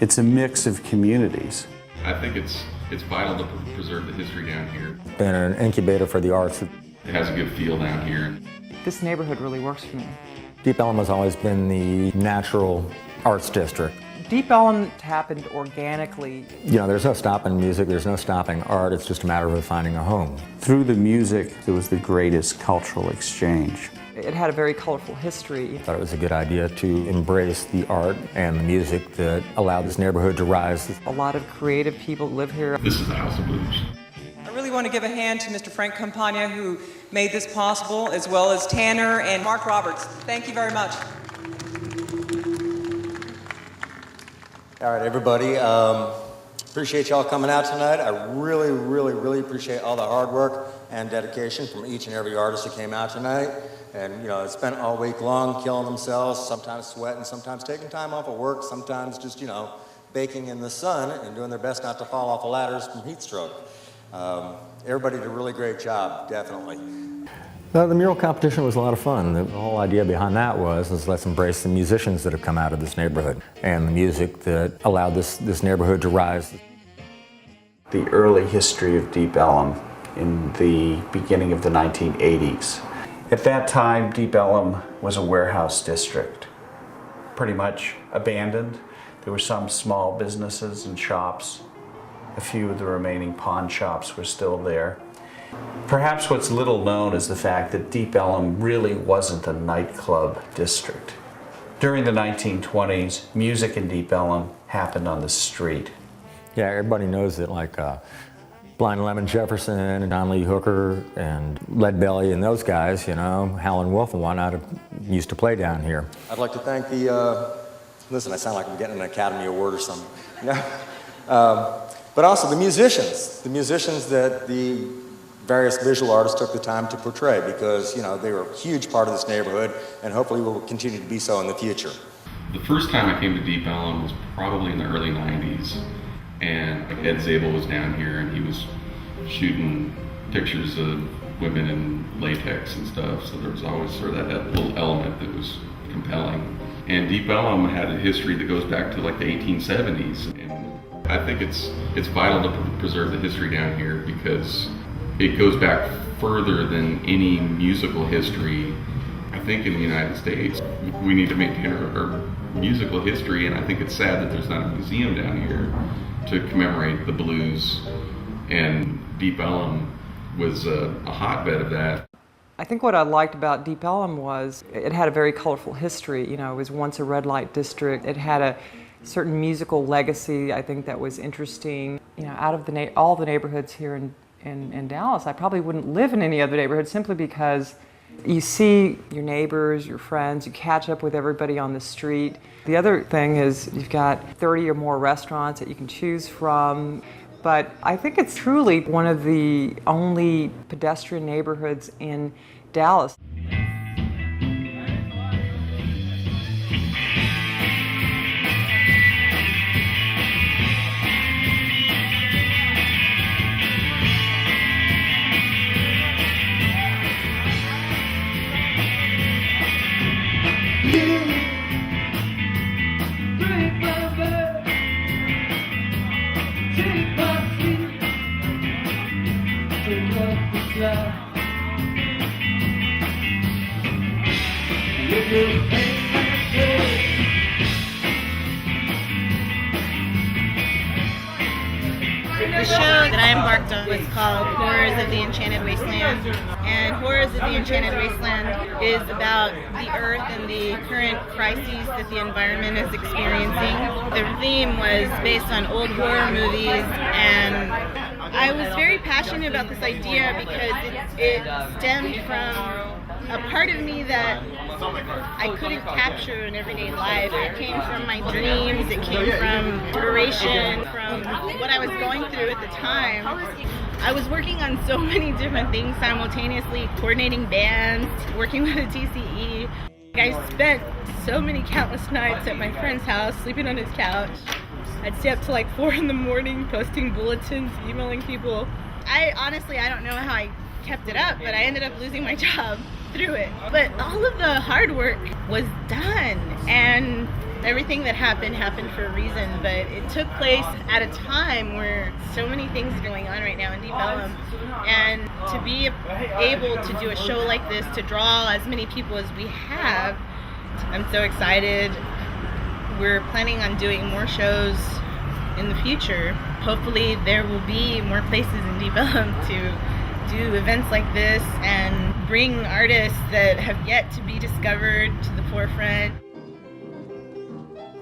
It's a mix of communities. I think it's vital to preserve the history down here. Been an incubator for the arts. It has a good feel down here. This neighborhood really works for me. Deep Ellum has always been the natural arts district. Deep Ellum happened organically. You know, there's no stopping music, there's no stopping art, it's just a matter of finding a home. Through the music, it was the greatest cultural exchange. It had a very colorful history. I thought it was a good idea to embrace the art and the music that allowed this neighborhood to rise. A lot of creative people live here. This is the House of Blues. I really want to give a hand to Mr. Frank Campagna, who made this possible, as well as Tanner and Mark Roberts. Thank you very much. All right, everybody. Appreciate y'all coming out tonight. I really appreciate all the hard work and dedication from each and every artist who came out tonight. And, you know, spent all week long killing themselves, sometimes sweating, sometimes taking time off of work, sometimes just, you know, baking in the sun and doing their best not to fall off of ladders from heat stroke. Everybody did a really great job, definitely. The mural competition was a lot of fun. The whole idea behind that was let's embrace the musicians that have come out of this neighborhood and the music that allowed this neighborhood to rise. The early history of Deep Ellum in the beginning of the 1980s. At that time, Deep Ellum was a warehouse district, pretty much abandoned. There were some small businesses and shops. A few of the remaining pawn shops were still there. Perhaps what's little known is the fact that Deep Ellum really wasn't a nightclub district. During the 1920s, music in Deep Ellum happened on the street. Yeah, everybody knows that, like Blind Lemon Jefferson and Don Lee Hooker and Leadbelly and those guys, you know, Howlin' Wolf and whatnot used to play down here. I'd like to thank the, listen, I sound like I'm getting an Academy Award or something. You know? But also the musicians that the various visual artists took the time to portray, because, you know, they were a huge part of this neighborhood and hopefully will continue to be so in the future. The first time I came to Deep Ellum was probably in the early 90s, and Ed Zabel was down here and he was shooting pictures of women in latex and stuff, so there was always sort of that little element that was compelling. And Deep Ellum had a history that goes back to like the 1870s, and I think it's vital to preserve the history down here because it goes back further than any musical history, I think, in the United States. We need to maintain our musical history, and I think it's sad that there's not a museum down here to commemorate the blues, and Deep Ellum was a hotbed of that. I think what I liked about Deep Ellum was it had a very colorful history. You know, it was once a red light district. It had a certain musical legacy, I think, that was interesting. You know, out of all the neighborhoods here in Dallas, I probably wouldn't live in any other neighborhood simply because you see your neighbors, your friends, you catch up with everybody on the street. The other thing is you've got 30 or more restaurants that you can choose from. But I think it's truly one of the only pedestrian neighborhoods in Dallas. The show that I embarked on was called Horrors of the Enchanted Wasteland. And Horrors of the Enchanted Wasteland is about the earth and the current crises that the environment is experiencing. The theme was based on old horror movies, and I was very passionate about this idea because it stemmed from a part of me that I couldn't capture in everyday life. It came from my dreams, it came from inspiration, from what I was going through at the time. I was working on so many different things simultaneously, coordinating bands, working with a TCE. I spent so many countless nights at my friend's house, sleeping on his couch. I'd stay up till like 4 in the morning, posting bulletins, emailing people. I don't know how I kept it up, but I ended up losing my job. through it. But all of the hard work was done, and everything that happened for a reason, but it took place at a time where so many things are going on right now in Deep Ellum, and to be able to do a show like this, to draw as many people as we have, I'm so excited. We're planning on doing more shows in the future. Hopefully there will be more places in Deep Ellum to do events like this and bring artists that have yet to be discovered to the forefront.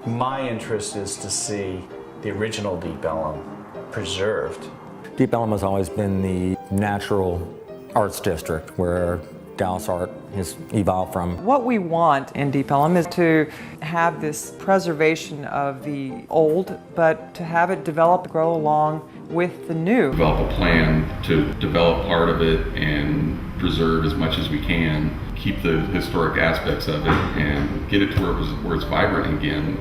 My interest is to see the original Deep Ellum preserved. Deep Ellum has always been the natural arts district where Dallas art has evolved from. What we want in Deep Ellum is to have this preservation of the old, but to have it develop, grow along with the new. Develop a plan to develop part of it and preserve as much as we can, keep the historic aspects of it and get it to where it's vibrant again.